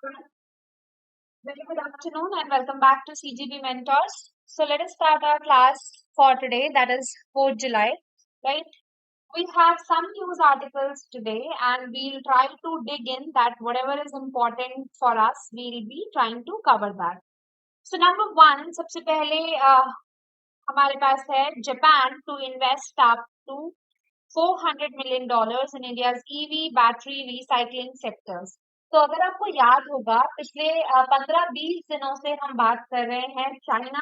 Very good afternoon and welcome back to CGB Mentors. So let us start our class for today, that is 4th July, right? We have some news articles today and we'll try to dig in that whatever is important for us, we'll be trying to cover that. So number one, सबसे पहले हमारे पास है Japan to invest up to $400 million in India's EV battery recycling sectors. तो अगर आपको याद होगा पिछले 15-20 दिनों से हम बात कर रहे हैं चाइना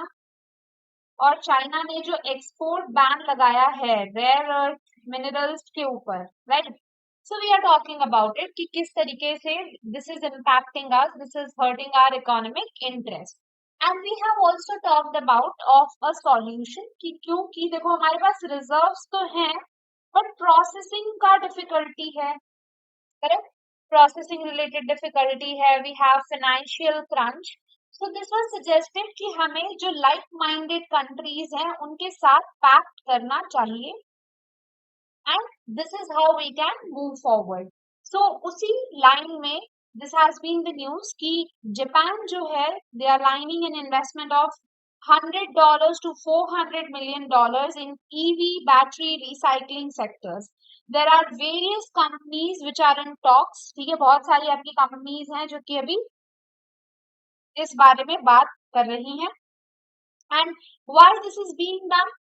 और चाइना ने जो एक्सपोर्ट बैन लगाया है रेयर अर्थ मिनरल्स के ऊपर, right? So we are talking about it कि किस तरीके से this is impacting us, this is hurting our economic interest and we have also talked about of a solution कि क्योंकि देखो हमारे पास रिजर्व्स तो हैं बट प्रोसेसिंग का डिफिकल्टी है, करेक्ट? प्रोसेसिंग रिलेटेड डिफिकल्टी है, we have financial crunch. So this was suggested कि हमें जो लाइक माइंडेड कंट्रीज हैं उनके साथ पैक्ट करना चाहिए and this is how we can move forward. So उसी लाइन में this has been the news कि जापान जो है they are lining an investment of $100 to $400 million in EV battery recycling sectors. There are various companies which are in talks. ठीक है, बहुत सारी आपकी कंपनीज हैं जो कि अभी इस बारे में बात कर रही हैं. And why this is being done?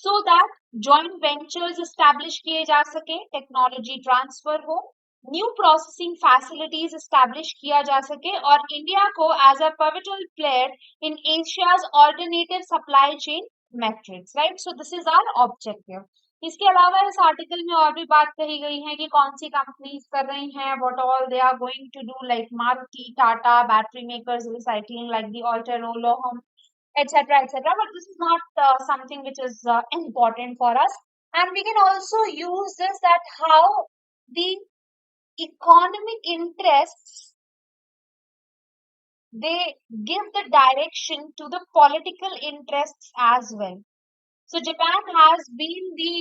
So that joint ventures establish किए जा सके, टेक्नोलॉजी ट्रांसफर हो, न्यू प्रोसेसिंग फैसिलिटीज एस्टैब्लिश किया जा सके और इंडिया को as a pivotal player in Asia's alternative supply chain matrix, right? So this is our objective. इसके अलावा इस आर्टिकल में और भी बात कही गई है कि कौन सी कंपनीज कर रही हैं, what all they are going to do, like Maruti, Tata, battery makers recycling like the ऑल्टेरोलो, etc., etc. But this is not something which is important for us. And we can also use this that how the economic interests, they give the direction to the political interests as well. So Japan has been the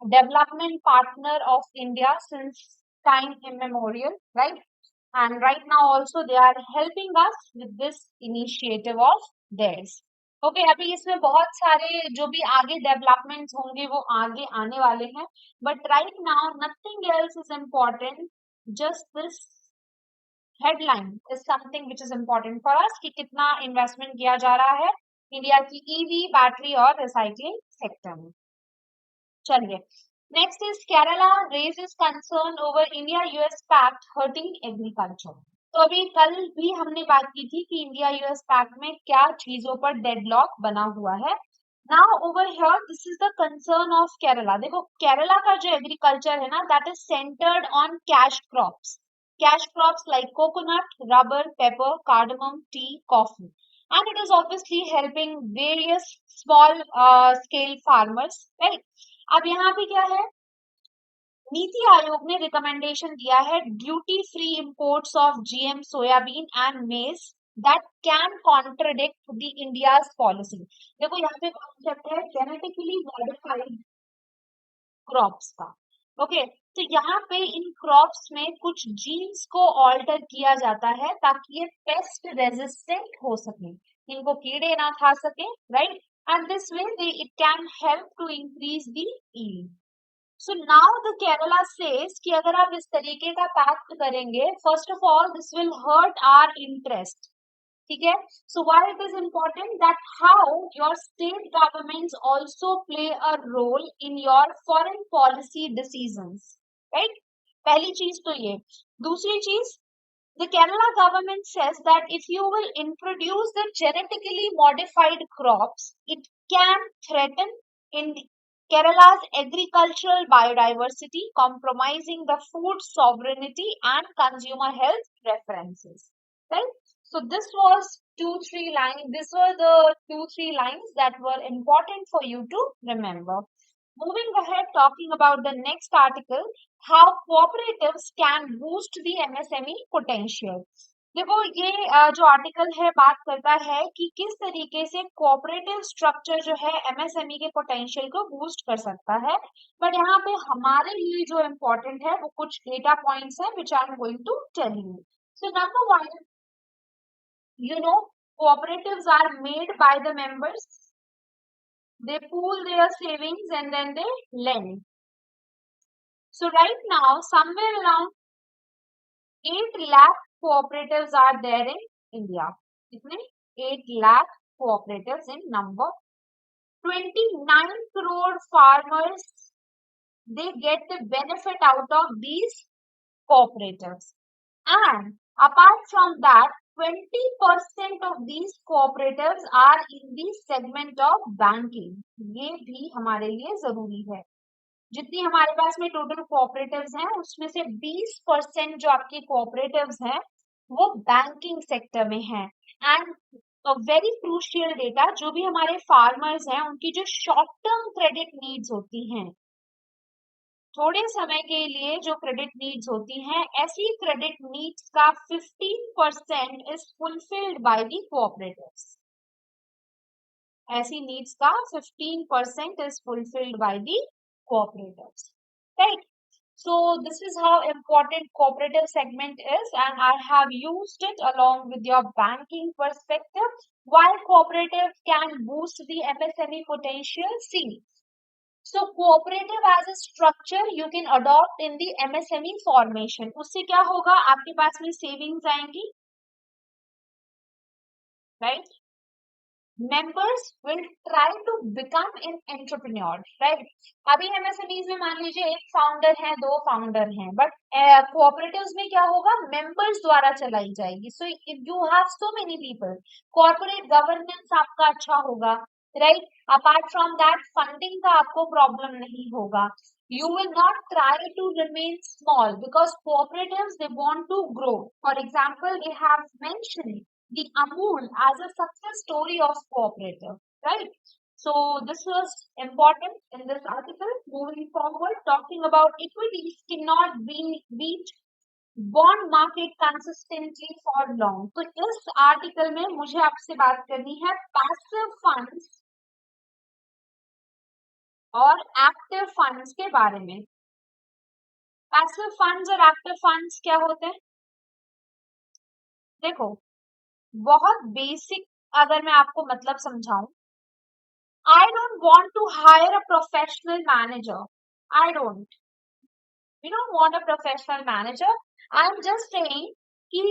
development partner of India since time immemorial, right? And right now also they are helping us with this initiative of theirs. Okay, अभी इसमें बहुत सारे जो भी आगे developments होंगे वो आगे आने वाले हैं, but right now nothing else is important, just this headline is something which is important for us कि कितना इन्वेस्टमेंट किया जा रहा है इंडिया की ईवी बैटरी और रिसाइकलिंग सेक्टर में. चलिए, next is Kerala raises concern over India US pact hurting agriculture. तो अभी कल भी हमने बात की थी कि इंडिया यूएस पैक्ट में क्या चीजों पर डेडलॉक बना हुआ है. Now over here this is the concern of Kerala. देखो केरला का जो एग्रीकल्चर है ना, that is centred on cash crops like coconut, rubber, paper, cardamom, T, coffee, and it is obviously helping various small scale farmers, right? अब यहाँ पे क्या है, नीति आयोग ने रिकमेंडेशन दिया है duty free imports of GM soybean and मेज that can contradict the India's policy. देखो यहाँ पे कॉन्सेप्ट है जेनेटिकली मॉडिफाइड क्रॉप्स का. ओके, तो यहाँ पे इन क्रॉप्स में कुछ जीन्स को ऑल्टर किया जाता है ताकि ये पेस्ट रेजिस्टेंट हो सके, इनको कीड़े ना खा सके, right? And this way it can help to increase the yield. So now the Kerala says कि अगर आप इस तरीके का पैक्ट करेंगे, first of all this will hurt our interest, ठीक है? So why it is important that how your state governments also play a role in your foreign policy decisions, right? पहली चीज तो ये. दूसरी चीज, the Kerala government says that if you will introduce the genetically modified crops, it can threaten in Kerala's agricultural biodiversity, compromising the food sovereignty and consumer health preferences. Right? So this was 2-3 lines. These were the 2-3 lines that were important for you to remember. Moving ahead, talking about the next article, how cooperatives can boost the MSME potential. देखो ये जो article है बात करता है कि किस तरीके से कोऑपरेटिव स्ट्रक्चर जो है एमएसएमई के पोटेंशियल को बूस्ट कर सकता है. बट यहाँ पे हमारे लिए जो इम्पोर्टेंट है वो कुछ डेटा पॉइंट्स है which I am going to tell you. So number one, cooperatives are made by the members. They pool their savings and then they lend. So right now, somewhere around 8 lakh cooperatives are there in India. कितने? 8 lakh cooperatives in number. 29 crore farmers, they get the benefit out of these cooperatives. And apart from that, 20% of these cooperatives are in the segment of banking. ये भी हमारे लिए जरूरी है. जितनी हमारे पास में टोटल कोऑपरेटिव्स हैं उसमें से 20% जो आपके कोऑपरेटिव्स हैं वो बैंकिंग सेक्टर में हैं. एंड वेरी क्रूशियल डेटा, जो भी हमारे फार्मर्स हैं उनकी जो शॉर्ट टर्म क्रेडिट नीड्स होती हैं, थोड़े समय के लिए जो क्रेडिट नीड्स होती हैं, ऐसी क्रेडिट नीड्स का 15% is fulfilled by the cooperatives. ऐसी नीड्स का 15% is fulfilled by the cooperatives, right? So this is how important cooperative segment is, and I have used it along with your banking perspective. Why cooperative can boost the MSME potential? See, so cooperative as a structure you can adopt in the MSME formation. उससे क्या होगा? आपके पास में savings आएंगी, right? Members will try to become an entrepreneur, right? अभी MSMEs में मान लीजिए एक फाउंडर है, दो फाउंडर हैं, बट कोऑपरेटिव्स में क्या होगा? मेंबर्स द्वारा चलाई जाएगी. So if you have so many people, corporate governance आपका अच्छा होगा, right? Apart from that, funding का आपको प्रॉब्लम नहीं होगा. You will not try to remain small because cooperatives, they want to grow. For example, they have mentioned the Amul as a success story of cooperative, right? So this was important in this article. Moving forward, talking about equities cannot be beat bond market consistently for long. तो इस article में मुझे आपसे बात करनी है passive funds और active funds के बारे में. पैसिव फंड्स और एक्टिव फंड्स क्या होते हैं? देखो, बहुत बेसिक अगर मैं आपको मतलब समझाऊं, I don't want to hire a professional manager. We don't want a professional manager. I'm just saying कि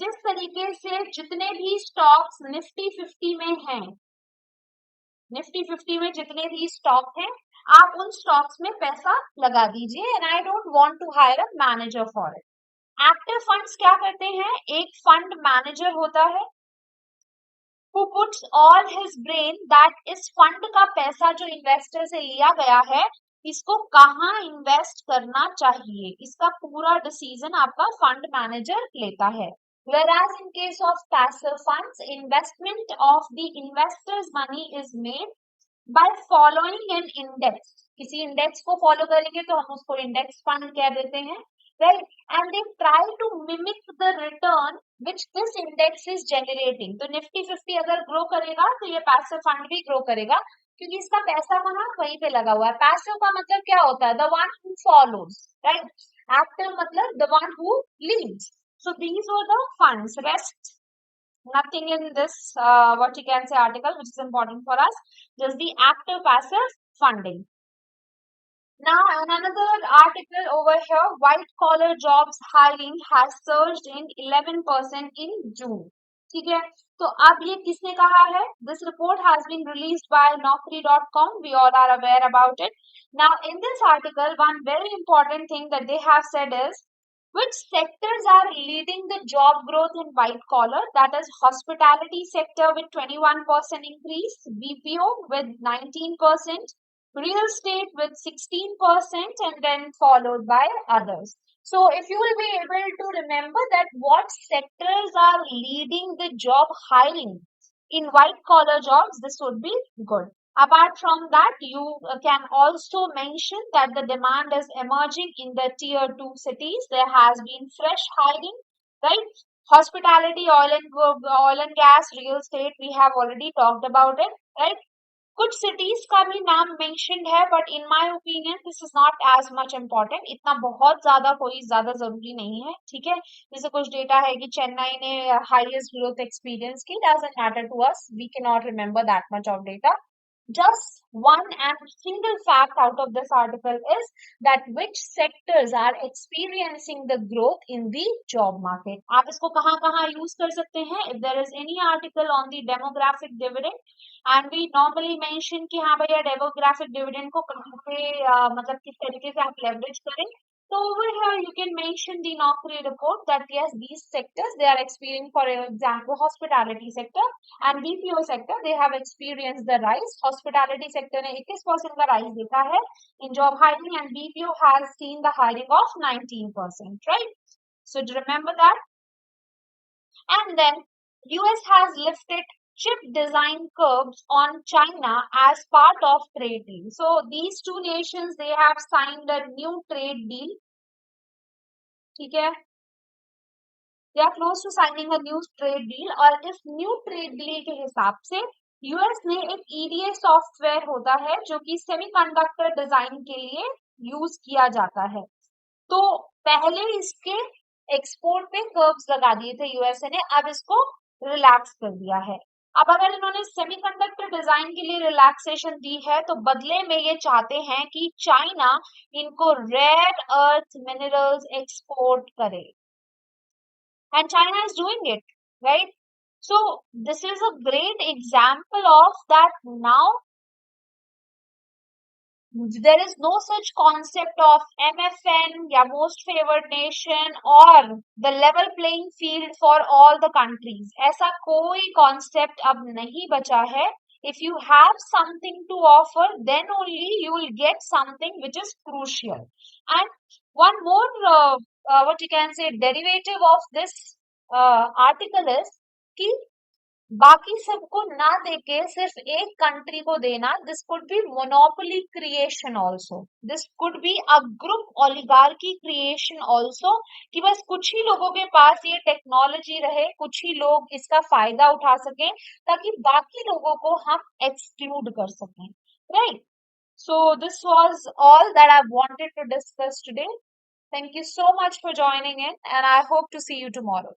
जिस तरीके से जितने भी स्टॉक्स निफ्टी 50 में हैं, निफ्टी 50 में जितने भी स्टॉक हैं, आप उन स्टॉक्स में पैसा लगा दीजिए. And I don't want to hire a manager for it. Active funds क्या करते हैं? एक फंड मैनेजर होता है who puts all his brain that इस फंड का पैसा जो इन्वेस्टर से लिया गया है, इसको कहाँ इन्वेस्ट करना चाहिए, इसका पूरा डिसीजन आपका फंड मैनेजर लेता है. Whereas in case of passive funds, investment of the investor's money is made by following an index. किसी इंडेक्स को फॉलो करेंगे तो हम उसको इंडेक्स फंड कह देते हैं, right? And they try to mimic the return which this index is generating. तो निफ्टी 50 अगर ग्रो करेगा तो ये पैसिव फंड भी ग्रो करेगा, क्योंकि इसका पैसा कहाँ? वहीं पे लगा हुआ है. पैसिव का मतलब क्या होता है? The one who follows, right? Active मतलब the one who leads. So these were the funds. Rest nothing in this what you can say article which is important for us, just the active passive funding. Now another article over here, white collar jobs hiring has surged in 11% in June. ठीक है, तो अब ये किसने कहा है? This report has been released by Naukri.com. We all are aware about it. Now in this article, one very important thing that they have said is which sectors are leading the job growth in white collar? That is hospitality sector with 21% increase, BPO with 19%, real estate with 16%, and then followed by others. So if you will be able to remember that what sectors are leading the job hiring in white collar jobs, this would be good. Apart from that, you can also mention that the demand is emerging in the tier 2 cities. There has been fresh hiring, right? Hospitality, oil and gas, real estate, we have already talked about it, right? कुछ cities का भी नाम mentioned है, but in my opinion this is not as much important, इतना बहुत ज्यादा कोई ज्यादा जरूरी नहीं है, ठीक है। जैसे कुछ डेटा है कि चेन्नई ने हाईएस्ट ग्रोथ एक्सपीरियंस की, doesn't matter to us, we can not remember that much of data. Just one and single fact out of this article is that which sectors are experiencing the growth in the job market. आप इसको कहाँ कहाँ use कर सकते हैं? If there is any article on the demographic dividend, and we normally mention कि हाँ भैया demographic dividend को कहाँ पे मतलब किस तरीके से आप leverage करें, so over here you can mention the Naukri report that yes, these sectors they are experiencing, for example, hospitality sector and BPO sector, they have experienced the rise. Hospitality sector ने 21% का rise देखा है in job hiring, and BPO has seen the hiring of 19%, right? So remember that. And then US has lifted chip design curbs on China as part of trade deal. So these two nations, they have signed a new trade deal. ठीक है, they are close to signing a new trade deal, और इस new trade deal के हिसाब से US ने एक EDA software होता है जो कि सेमीकंडक्टर डिजाइन के लिए यूज किया जाता है। तो पहले इसके एक्सपोर्ट पे कर्व्स लगा दिए थे यूएसए ने, अब इसको रिलैक्स कर दिया है। अब अगर इन्होंने सेमीकंडक्टर डिजाइन के लिए रिलैक्सेशन दी है, तो बदले में ये चाहते हैं कि चाइना इनको रेयर अर्थ मिनरल्स एक्सपोर्ट करे, and China is doing it, right? So this is a great example of that. Now there is no such concept of MFN या most favored nation or the level playing field for all the countries. ऐसा कोई concept अब नहीं बचा है. If you have something to offer, then only you will get something which is crucial. And one more, what you can say, derivative of this article is कि बाकी सबको ना देके सिर्फ एक कंट्री को देना, this could be monopoly creation also, this could be a group oligarchy creation also, कि बस कुछ ही लोगों के पास ये टेक्नोलॉजी रहे, कुछ ही लोग इसका फायदा उठा सकें, ताकि बाकी लोगों को हम एक्सक्लूड कर सकें, right? So this was all that I wanted to discuss today. Thank you so much for joining in, and I hope to see you tomorrow.